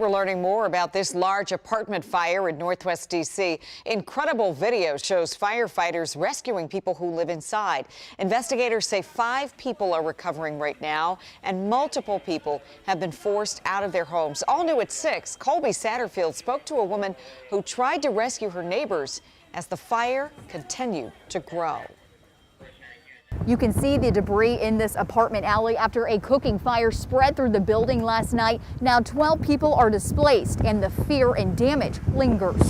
We're learning more about this large apartment fire in Northwest D.C. Incredible video shows firefighters rescuing people who live inside. Investigators say 5 people are recovering right now, and multiple people have been forced out of their homes. All new at 6, Colby Satterfield spoke to a woman who tried to rescue her neighbors as the fire continued to grow. You can see the debris in this apartment alley after a cooking fire spread through the building last night. Now 12 people are displaced and the fear and damage lingers.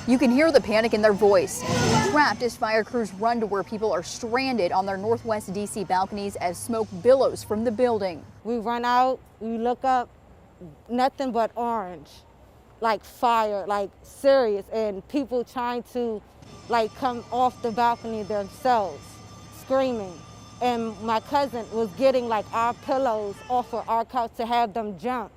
You can hear the panic in their voice. Trapped as fire crews run to where people are stranded on their Northwest D.C. balconies as smoke billows from the building. We run out, we look up, nothing but orange, like fire, like serious, and people trying to like come off the balcony themselves, screaming. And my cousin was getting like our pillows off of our couch to have them jump.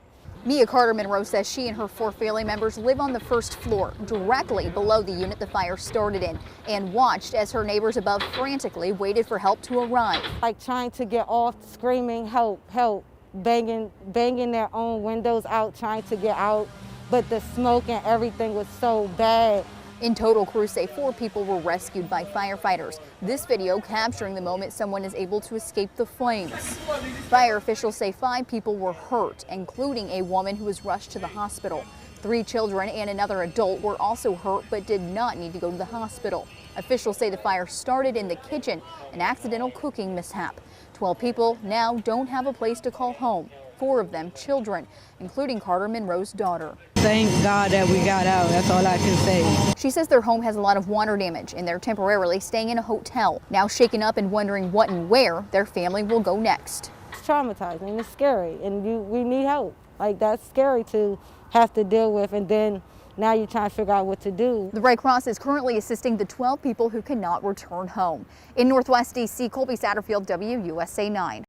Mia Carter-Monroe says she and her 4 family members live on the first floor, directly below the unit the fire started in, and watched as her neighbors above frantically waited for help to arrive. Like trying to get off, screaming, help, help, banging their own windows out, trying to get out. But the smoke and everything was so bad. In total, crews say 4 people were rescued by firefighters. This video capturing the moment someone is able to escape the flames. Fire officials say 5 people were hurt, including a woman who was rushed to the hospital. 3 children and another adult were also hurt but did not need to go to the hospital. Officials say the fire started in the kitchen, an accidental cooking mishap. 12 people now don't have a place to call home. 4 of them children, including Carter-Monroe's daughter. Thank God that we got out. That's all I can say. She says their home has a lot of water damage and they're temporarily staying in a hotel. Now shaken up and wondering what and where their family will go next. It's traumatizing, it's scary, and we need help. Like, that's scary to have to deal with, and then now you're trying to figure out what to do. The Red Cross is currently assisting the 12 people who cannot return home. In Northwest D.C., Colby Satterfield, WUSA 9.